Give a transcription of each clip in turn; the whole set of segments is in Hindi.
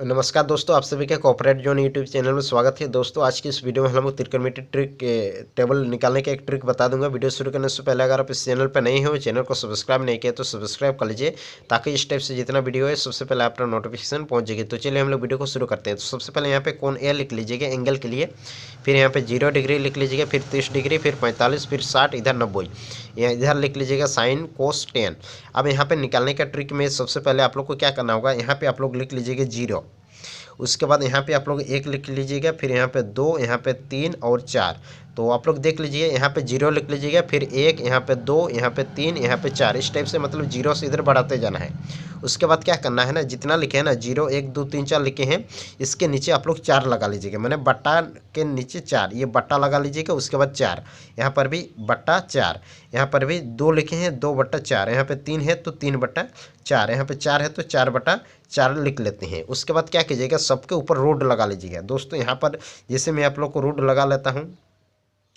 नमस्कार दोस्तों, आप सभी के कॉर्पोरेट जोन यूट्यूब चैनल में स्वागत है। दोस्तों आज की इस वीडियो में हम लोग त्रिकोणमिति ट्रिक टेबल निकालने का एक ट्रिक बता दूंगा। वीडियो शुरू करने से पहले अगर आप इस चैनल पर नए हो, चैनल को सब्सक्राइब नहीं किया तो सब्सक्राइब कर लीजिए, ताकि इस टाइप से जितना वीडियो है सबसे पहले आपका नोटिफिकेशन पहुंच जाएगी। तो चलिए हम लोग वीडियो को शुरू करते हैं। तो सबसे पहले यहाँ पे कोण ए लिख लीजिएगा एंगल के लिए, फिर यहाँ पे 0 डिग्री लिख लीजिएगा, फिर 30 डिग्री, फिर 45, फिर 60, इधर 90, यहाँ इधर लिख लीजिएगा साइन कोस टेन। अब यहाँ पे निकालने का ट्रिक में सबसे पहले आप लोग को क्या करना होगा, यहाँ पे आप लोग लिख लीजिएगा 0, उसके बाद यहाँ पे आप लोग 1 लिख लीजिएगा, फिर यहाँ पे 2, यहाँ पे 3 और 4। तो आप लोग देख लीजिए, यहाँ पे 0 लिख लीजिएगा, फिर 1, यहाँ पे 2, यहाँ पे 3, यहाँ पे 4, इस टाइप से मतलब 0 से इधर बढ़ाते जाना है। उसके बाद क्या करना है ना, जितना लिखे हैं ना 0 1 2 3 4 लिखे हैं, इसके नीचे आप लोग 4 लगा लीजिएगा, मैंने बट्टा के नीचे 4, ये बट्टा लगा लीजिएगा। उसके बाद 4, यहाँ पर भी बट्टा 4, यहाँ पर भी 2 लिखे हैं 2/4, यहाँ पे 3 है तो 3/4, यहाँ पे 4 है तो 4/4 लिख लेते हैं। उसके बाद क्या कीजिएगा, सबके ऊपर रोड लगा लीजिएगा। दोस्तों यहाँ पर जैसे मैं आप लोग को रोड लगा लेता हूँ,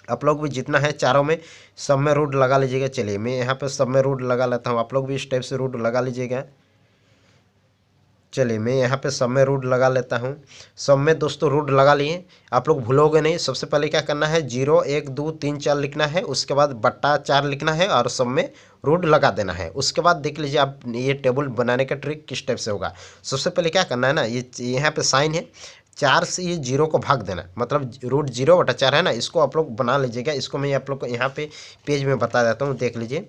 आप लोग भी जितना है चारों में सब में रोड लगा लीजिएगा। चलिए मैं यहाँ पे सब में रोड लगा लेता हूँ, आप लोग भी इस टाइप से रोड लगा लीजिएगा। चलिए मैं यहाँ पे सब में रूट लगा लेता हूँ। सब में दोस्तों रूट लगा लिए, आप लोग भूलोगे नहीं। सबसे पहले क्या करना है, 0 1 2 3 4 लिखना है, उसके बाद बट्टा 4 लिखना है और सब में रूट लगा देना है। उसके बाद देख लीजिए आप ये टेबल बनाने का ट्रिक किस टाइप से होगा। सबसे पहले क्या करना है ना, ये यहाँ पे साइन है, 4 से ये 0 को भाग देना, मतलब रूट 0/4 है ना, इसको आप लोग बना लीजिएगा। इसको मैं आप लोग को यहाँ पे पेज में बता देता हूँ, देख लीजिए।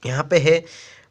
यहाँ पे है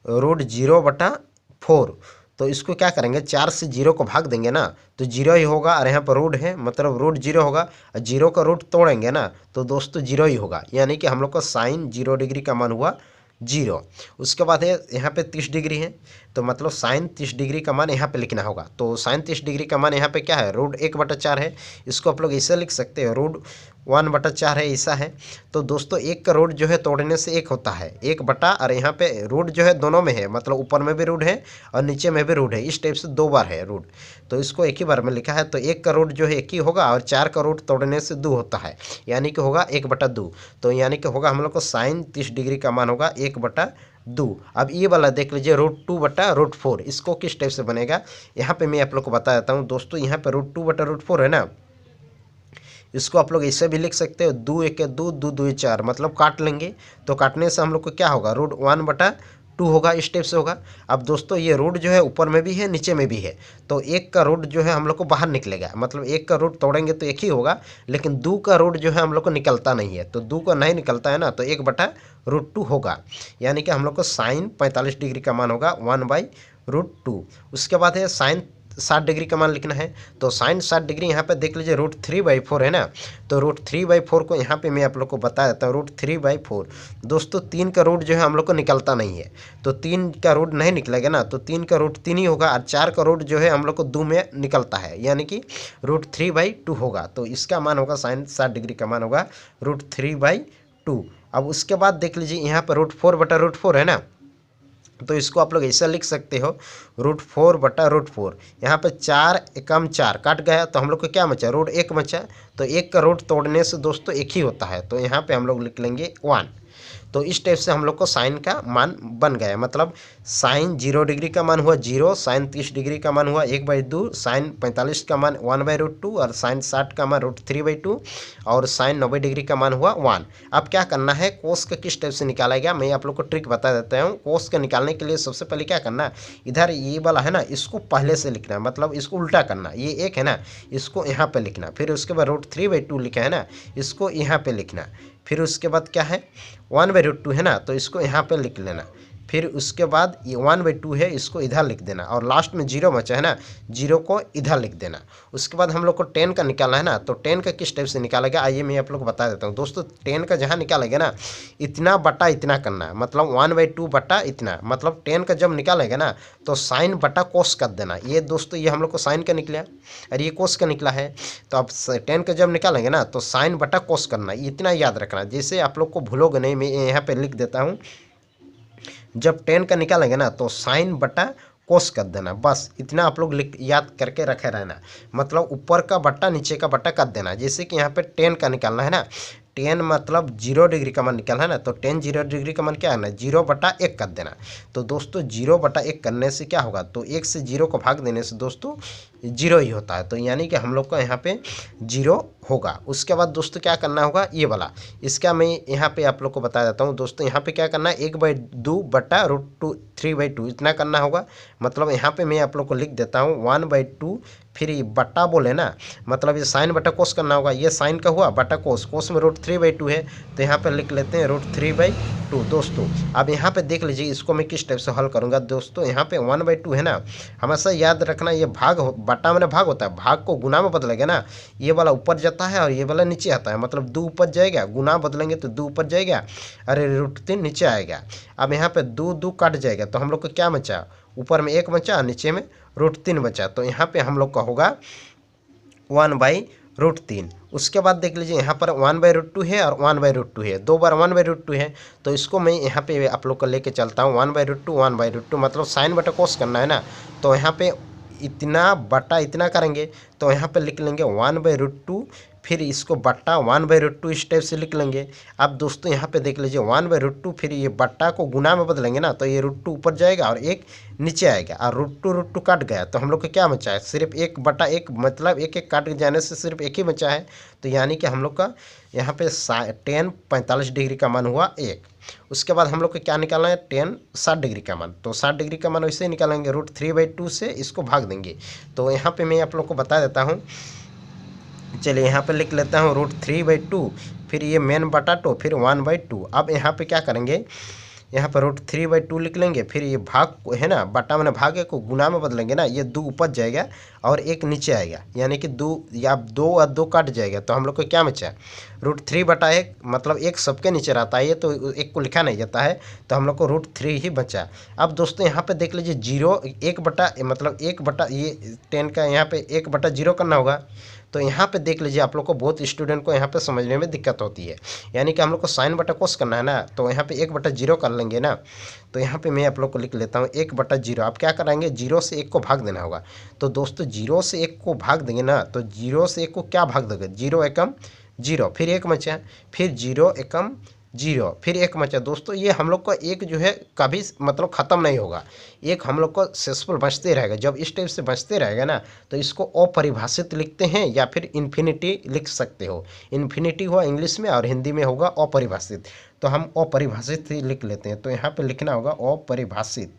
रूट 0/4, तो इसको क्या करेंगे, 4 से 0 को भाग देंगे ना तो 0 ही होगा, और यहाँ पर रूट है मतलब रूट 0 होगा, और 0 का रूट तोड़ेंगे ना तो दोस्तों 0 ही होगा, यानी कि हम लोग का साइन 0 डिग्री का मान हुआ 0। उसके बाद है यहाँ पे 30 डिग्री है, तो मतलब साइन 30 डिग्री का मान यहाँ पे लिखना होगा। तो साइन 30 डिग्री का मान यहाँ पे क्या है, रूट 1/4 है, इसको आप लोग ऐसे लिख सकते हैं, रूट 1/4 है, ऐसा है। तो दोस्तों एक का रूट जो है तोड़ने से 1 होता है, 1 और यहाँ पे रूट जो है दोनों में है, मतलब ऊपर में भी रूट है और नीचे में भी रूट है, इस टाइप से 2 बार है रूट, तो इसको एक ही बार में लिखा है। तो 1 का रूट जो है 1 ही होगा, और 4 का रूट तोड़ने से 2 होता है, यानी कि होगा 1/2। तो यानी कि होगा हम लोग को साइन 30 डिग्री का मान होगा 1/2। अब ये वाला देख लीजिए, रूट 2/√4, इसको किस टाइप से बनेगा यहाँ पे मैं आप लोग को बता देता हूँ। दोस्तों यहाँ पे रूट 2/√4 है ना, इसको आप लोग ऐसे भी लिख सकते हो, 2 1 2 2 2 4, मतलब काट लेंगे तो काटने से हम लोग को क्या होगा, रूट 1/2 होगा, इस टाइप से होगा। अब दोस्तों ये रूट जो है ऊपर में भी है नीचे में भी है, तो 1 का रूट जो है हम लोग को बाहर निकलेगा, मतलब 1 का रूट तोड़ेंगे तो 1 ही होगा, लेकिन 2 का रूट जो है हम लोग को निकलता नहीं है, तो 2 का नहीं निकलता है ना, तो 1/√2 होगा, यानी कि हम लोग को साइन 45 डिग्री का मान होगा 1/√2। उसके बाद है साइन 60 डिग्री का मान लिखना है, तो साइन 60 डिग्री यहाँ पे देख लीजिए, रूट 3/4 है ना, तो रूट 3/4 को यहाँ पे मैं आप लोग को बता देता हूँ, रूट 3/4। दोस्तों 3 का रूट जो है हम लोग को निकलता नहीं है, तो 3 का रूट नहीं निकलेगा ना, तो 3 का रूट 3 ही होगा, और 4 का रूट जो है हम लोग को 2 में निकलता है, यानी कि रूट 3/2 होगा। तो इसका मान होगा, साइन 60 डिग्री का मान होगा रूट 3/2। अब उसके बाद देख लीजिए यहाँ पर रूट 4/√4 है ना, तो इसको आप लोग ऐसा लिख सकते हो, रूट 4/√4। यहाँ पे 4 एकम 4 काट गया, तो हम लोग को क्या बचा, रूट 1 बचा, तो 1 का रूट तोड़ने से दोस्तों 1 ही होता है, तो यहाँ पे हम लोग लिख लेंगे 1। तो इस टाइप से हम लोग को साइन का मान बन गया, मतलब साइन 0 डिग्री का मान हुआ 0, साइन 30 डिग्री का मान हुआ 1/2, साइन 45 का मान 1/√2, और साइन 60 का मान रूट 3/2, और साइन 90 डिग्री का मान हुआ 1। अब क्या करना है, कोस का किस टाइप से निकाला गया मैं आप लोग को ट्रिक बता देता हूँ। कोस का निकालने के लिए सबसे पहले क्या करना, इधर ये वाला है ना, इसको पहले से लिखना, मतलब इसको उल्टा करना, ये 1 है ना, इसको यहाँ पे लिखना, फिर उसके बाद रूट 3/2 लिखा है ना, इसको यहाँ पे लिखना, फिर उसके बाद क्या है 1/√2 है ना, तो इसको यहाँ पे लिख लेना, फिर उसके बाद ये 1/2 है, इसको इधर लिख देना, और लास्ट में 0 बचा है ना, 0 को इधर लिख देना। उसके बाद हम लोग को 10 का निकालना है ना, तो 10 का किस टाइप से निकालेगा आइए मैं आप लोग को बता देता हूँ। दोस्तों 10 का जहाँ निकालेगा ना, इतना बटा इतना करना है, मतलब 1/2 बटा इतना, मतलब 10 का जब निकालेगा ना तो साइन बटा कोस कर देना। ये दोस्तों ये हम लोग को साइन का निकला और ये कोस का निकला है, तो अब 10 का जब निकालेंगे ना तो साइन बटा कोस करना, इतना याद रखना। जैसे आप लोग को भूलोगे नहीं, मैं यहाँ पे लिख देता हूँ, जब 10 का निकालेंगे ना तो साइन बटा कोस कर देना, बस इतना आप लोग याद करके रखे रहना, मतलब ऊपर का बट्टा नीचे का बट्टा कर देना। जैसे कि यहाँ पे 10 का निकालना है ना, 10 मतलब 0 डिग्री का मान निकालना है ना, तो 10 0 डिग्री का मान क्या है ना 0/1 कर देना। तो दोस्तों 0/1 करने से क्या होगा, तो 1 से 0 को भाग देने से दोस्तों 0 ही होता है। तो यानी कि हम लोग का यहाँ पे 0 होगा। उसके बाद दोस्तों क्या करना होगा, ये वाला इसका मैं यहाँ पे आप लोग को बता देता हूँ। दोस्तों यहाँ पे क्या करना है 1/2/√2 3/2 इतना करना होगा। मतलब यहाँ पे मैं आप लोग को लिख देता हूँ 1/2, फिर ये बट्टा बोले ना, मतलब ये साइन बटा कोस करना होगा। ये साइन का हुआ बटा कोस, कोस में √3/2 है, तो यहाँ पे लिख लेते हैं √3/2 दोस्तों। अब यहाँ पे देख लीजिए इसको मैं किस टाइप से हल करूँगा दोस्तों। यहाँ पे 1/2 है ना, हमेशा याद रखना ये भाग बटा मैंने भाग होता है, भाग को गुना में बदलेगा ना, ये वाला ऊपर जाता है और ये वाला नीचे आता है, मतलब 2 ऊपर जाएगा, गुना बदलेंगे तो 2 ऊपर जाएगा, अरे √3 नीचे आएगा। अब यहाँ पे 2 काट जाएगा, तो हम लोग को क्या बचा, ऊपर में 1 बचा, नीचे में √3 बचा। तो यहाँ पे हम लोग का होगा 1/√3। उसके बाद देख लीजिए यहाँ पर 1/√2 है और 1/√2 है, 2 बार 1/√2 है, तो इसको मैं यहाँ पे आप लोग को लेके चलता हूँ 1/√2 1/√2, मतलब साइन बटा कोस करना है ना, तो यहाँ पे इतना बटा इतना करेंगे, तो यहाँ पे लिख लेंगे 1/√2, फिर इसको बट्टा 1/√2 इस टाइप से लिख लेंगे। अब दोस्तों यहाँ पे देख लीजिए 1/√2, फिर ये बट्टा को गुना में बदलेंगे ना, तो ये √2 ऊपर जाएगा और 1 नीचे आएगा, और √2 काट गया, तो हम लोग को क्या बचा है, सिर्फ 1/1, मतलब 1 काट जाने से सिर्फ 1 ही बचा है। तो यानी कि हम लोग का यहाँ पे 10 45 डिग्री का मान हुआ 1। उसके बाद हम लोग को क्या निकालना है 10 60 डिग्री का मान, तो 60 डिग्री का मान वैसे ही निकालेंगे, √3/2 से इसको भाग देंगे। तो यहाँ पे मैं आप लोग को बता देता हूँ, चलिए यहाँ पे लिख लेता हूँ √3/2, फिर ये मेन बटा 2, फिर 1/2। अब यहाँ पे क्या करेंगे, यहाँ पर √3/2 लिख लेंगे, फिर ये भाग है ना, बटा मैंने भागे को गुना में बदलेंगे ना, ये 2 ऊपर जाएगा और 1 नीचे आएगा, यानी कि 2 या 2 और 2 काट जाएगा, तो हम लोग को क्या बचा √3/1, मतलब 1 सबके नीचे रहता है, ये तो 1 को लिखा नहीं जाता है, तो हम लोग को √3 ही बचा। अब दोस्तों यहाँ पे देख लीजिए 0 1 बटा, मतलब 1 बटा ये 10 का यहाँ पे 1/0 करना होगा। तो यहाँ पे देख लीजिए आप लोग को, बहुत स्टूडेंट को यहाँ पे समझने में दिक्कत होती है, यानी कि हम लोग को साइन बटा कोस करना है ना, तो यहाँ पे 1/0 कर लेंगे ना। तो यहाँ पे मैं आप लोग को लिख लेता हूँ 1/0। आप क्या कराएंगे, 0 से 1 को भाग देना होगा। तो दोस्तों 0 से 1 को भाग देंगे ना, तो 0 से 1 को क्या भाग देंगे, 0 एकम 0, फिर 1 बचा, फिर 0 एकम 0, फिर 1 बचा। दोस्तों ये हम लोग का एक जो है कभी मतलब ख़त्म नहीं होगा, एक हम लोग को सक्सेसफुल बचते रहेगा। जब इस टाइप से बचते रहेगा ना, तो इसको अपरिभाषित लिखते हैं या फिर इन्फिनिटी लिख सकते हो। इन्फिनिटी हुआ इंग्लिश में और हिंदी में होगा अपरिभाषित, तो हम अपरिभाषित ही लिख लेते हैं। तो यहाँ पे लिखना होगा अपरिभाषित,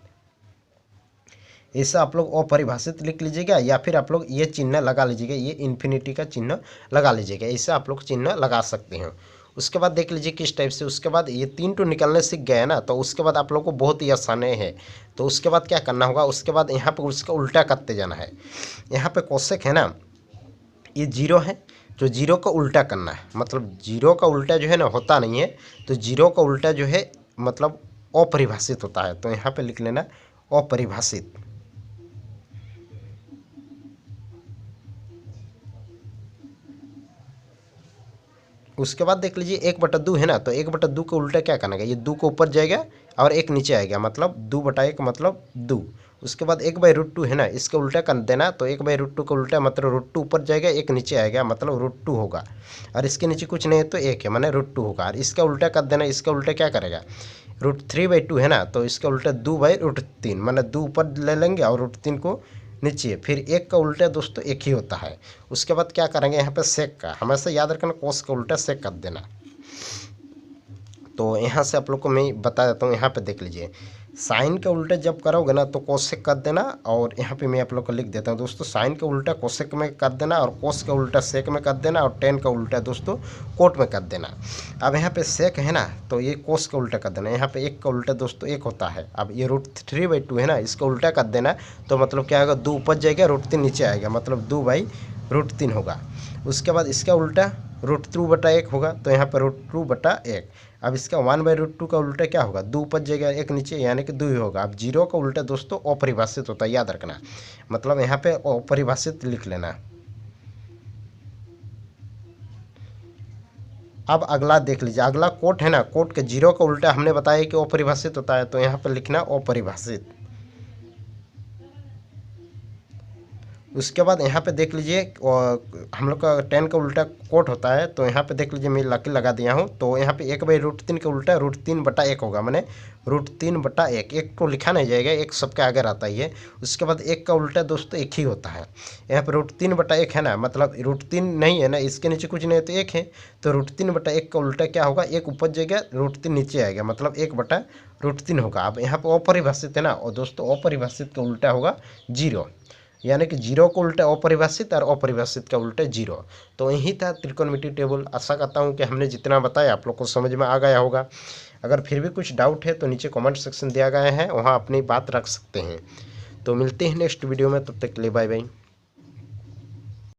ऐसा आप लोग अपरिभाषित लिख लीजिएगा, या फिर आप लोग ये चिन्ह लगा लीजिएगा, ये इन्फिनिटी का चिन्ह लगा लीजिएगा, ऐसे आप लोग चिन्ह लगा सकते हैं। उसके बाद देख लीजिए किस टाइप से, उसके बाद ये 3 तो निकलने सीख गए ना, तो उसके बाद आप लोग को बहुत ही आसान है। तो उसके बाद क्या करना होगा, उसके बाद यहाँ पे उसका उल्टा करते जाना है। यहाँ पे कोसेक है ना, ये 0 है, जो 0 का उल्टा करना है, मतलब 0 का उल्टा जो है ना होता नहीं है, तो 0 का उल्टा जो है मतलब अपरिभाषित होता है। तो यहाँ पे लिख लेना अपरिभाषित। उसके बाद देख लीजिए 1/2 है ना, तो 1/2 का उल्टा क्या करना है, ये 2 को ऊपर जाएगा और 1 नीचे आएगा, मतलब 2/1 मतलब 2। उसके बाद 1/√2 है ना, इसका उल्टा कर देना, तो 1/√2 का उल्टा मतलब √2 ऊपर जाएगा, 1 नीचे आएगा, मतलब √2 होगा, और इसके नीचे कुछ नहीं है तो 1 है, माने √2 होगा। और इसका उल्टा कर देना, इसका उल्टा क्या करेगा, √3/2 है ना, तो इसका उल्टा 2/√3, माने 2 ऊपर ले लेंगे और √3 को नीचे, फिर 1 का उल्टा दोस्तों 1 ही होता है। उसके बाद क्या करेंगे, यहाँ पे सेक का हमेशा याद रखना, कोस का उल्टा सेक कर देना। तो यहाँ से आप लोग को मैं बता देता हूँ, यहाँ पे देख लीजिए साइन का उल्टा जब करोगे ना तो कोसेक कर देना, और यहाँ पे मैं आप लोग को लिख देता हूँ दोस्तों, साइन का उल्टा कोसेक में कर देना, और कोस का उल्टा सेक में कर देना, और टेन का उल्टा दोस्तों कोट में कर देना। अब यहाँ पे सेक है ना, तो ये कोस का उल्टा कर देना। यहाँ पे 1 का उल्टा दोस्तों 1 होता है। अब ये √3/2 है ना, इसका उल्टा कर देना, तो मतलब क्या होगा, 2 ऊपर जाएगा, √3 नीचे आएगा, मतलब 2/√3 होगा। उसके बाद इसका उल्टा √2/1 होगा, तो यहाँ पर √2/1। अब इसका 1/√2 का उल्टा क्या होगा, 2 ऊपर जाएगा 1 नीचे, यानी कि 2 ही होगा। अब 0 का उल्टा दोस्तों अपरिभाषित होता है, याद रखना, मतलब यहाँ पे अपरिभाषित लिख लेना। अब अगला देख लीजिए, अगला कोट है ना, कोट के 0 का उल्टा हमने बताया कि अपरिभाषित होता है, तो यहाँ पर लिखना अपरिभाषित। उसके बाद यहाँ पे देख लीजिए हम लोग का 10 का उल्टा कोट होता है, तो यहाँ पे देख लीजिए मैं लगा दिया हूँ। तो यहाँ पे 1/√3 का उल्टा √3/1 होगा, मैंने √3/1, एक को लिखा नहीं जाएगा, एक सबके आगे रहता ही है। उसके बाद 1 का उल्टा दोस्तों 1 ही होता है। यहाँ पे √3/1 है ना, मतलब √3 नहीं है ना, इसके नीचे कुछ नहीं है तो 1 है। तो √3/1 का उल्टा क्या होगा, 1 ऊपर जाएगा, √3 नीचे आएगा, मतलब 1/√3 होगा। अब यहाँ पे अपरिभाषित है ना, और दोस्तों अपरिभाषित का उल्टा होगा 0, यानी कि 0 को उल्टा अपरिभाषित और अपरिभाषित का उल्टा 0। तो यही था त्रिकोणमिति टेबल। आशा करता हूँ कि हमने जितना बताया आप लोग को समझ में आ गया होगा। अगर फिर भी कुछ डाउट है तो नीचे कमेंट सेक्शन दिया गया है, वहाँ अपनी बात रख सकते हैं। तो मिलते हैं नेक्स्ट वीडियो में, तब तक के लिए बाय बाय।